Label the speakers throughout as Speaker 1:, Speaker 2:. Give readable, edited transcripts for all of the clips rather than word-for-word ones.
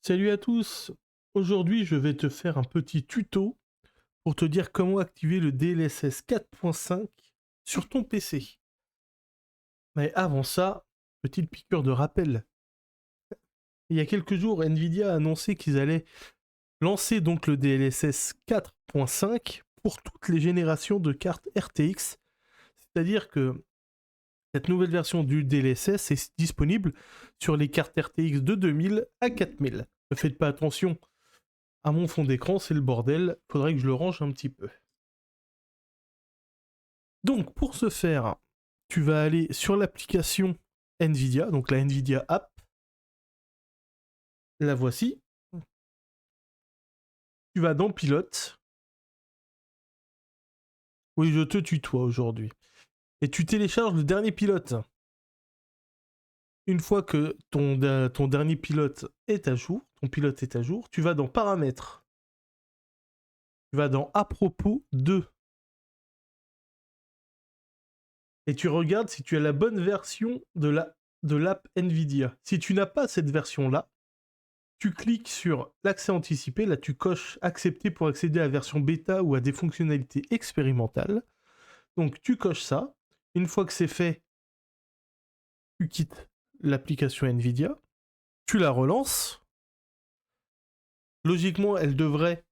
Speaker 1: Salut à tous! Aujourd'hui, je vais te faire un petit tuto pour te dire comment activer le DLSS 4.5 sur ton PC. Mais avant ça, petite piqûre de rappel. Il y a quelques jours, Nvidia a annoncé qu'ils allaient lancer donc le DLSS 4.5 pour toutes les générations de cartes RTX. C'est-à-dire que cette nouvelle version du DLSS est disponible sur les cartes RTX de 2000 à 4000. Ne faites pas attention à mon fond d'écran, c'est le bordel. Faudrait que je le range un petit peu. Donc, pour ce faire, tu vas aller sur l'application Nvidia, donc la Nvidia App. La voici. Tu vas dans Pilote. Oui, je te tutoie aujourd'hui. Et tu télécharges le dernier pilote. Une fois que ton dernier pilote est à jour, ton pilote est à jour, tu vas dans Paramètres. Tu vas dans À propos de. Et tu regardes si tu as la bonne version de l'app Nvidia. Si tu n'as pas cette version-là, tu cliques sur l'accès anticipé, là tu coches accepter pour accéder à la version bêta ou à des fonctionnalités expérimentales. Donc tu coches ça. Une fois que c'est fait, tu quittes l'application Nvidia, tu la relances. Logiquement, elle devrait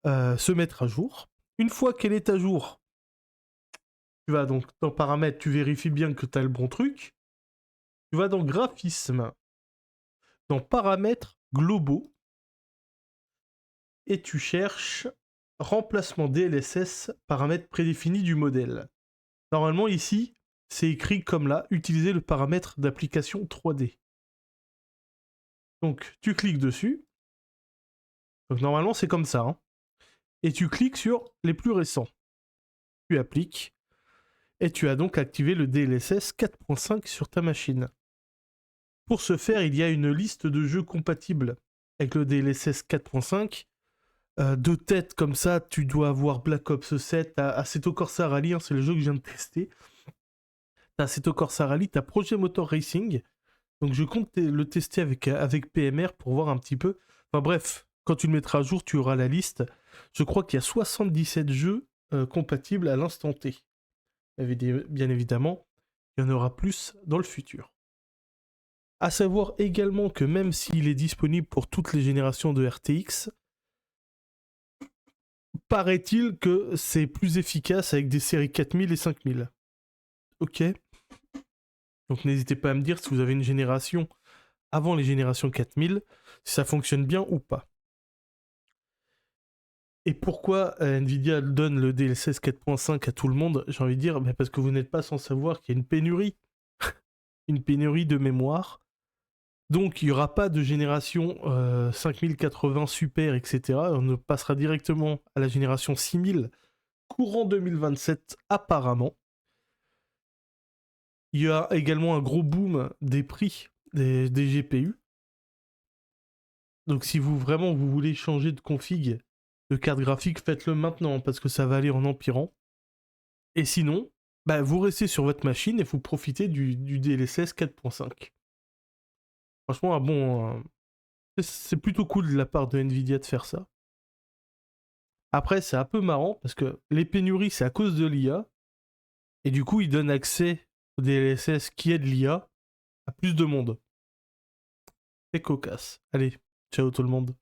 Speaker 1: se mettre à jour. Une fois qu'elle est à jour, tu vas donc dans paramètres, tu vérifies bien que tu as le bon truc. Tu vas dans graphisme, dans paramètres globaux, et tu cherches remplacement DLSS, paramètres prédéfinis du modèle. Normalement ici, c'est écrit comme là, utiliser le paramètre d'application 3D. Donc tu cliques dessus. Donc normalement c'est comme ça. Hein. Et tu cliques sur les plus récents. Tu appliques. Et tu as donc activé le DLSS 4.5 sur ta machine. Pour ce faire, il y a une liste de jeux compatibles avec le DLSS 4.5. De tête comme ça, tu dois avoir Black Ops 7, Assetto Corsa Rally, hein, c'est le jeu que je viens de tester. T'as Assetto Corsa Rally, t'as Projet Motor Racing. Donc je compte le tester avec PMR pour voir un petit peu. Enfin bref, quand tu le mettras à jour, tu auras la liste. Je crois qu'il y a 77 jeux compatibles à l'instant T. Bien évidemment, il y en aura plus dans le futur. À savoir également que même s'il est disponible pour toutes les générations de RTX, paraît-il que c'est plus efficace avec des séries 4000 et 5000. Ok. Donc n'hésitez pas à me dire si vous avez une génération avant les générations 4000, si ça fonctionne bien ou pas. Et pourquoi Nvidia donne le DLSS 4.5 à tout le monde? J'ai envie de dire, parce que vous n'êtes pas sans savoir qu'il y a une pénurie. Une pénurie de mémoire. Donc il n'y aura pas de génération 5080 super, etc. On passera directement à la génération 6000 courant 2027 apparemment. Il y a également un gros boom des prix des GPU. Donc si vous voulez changer de config de carte graphique, faites-le maintenant parce que ça va aller en empirant. Et sinon, vous restez sur votre machine et vous profitez du DLSS 4.5. Franchement, c'est plutôt cool de la part de Nvidia de faire ça. Après, c'est un peu marrant parce que les pénuries, c'est à cause de l'IA. Et du coup, ils donnent accès au DLSS qui est de l'IA à plus de monde. C'est cocasse. Allez, ciao tout le monde.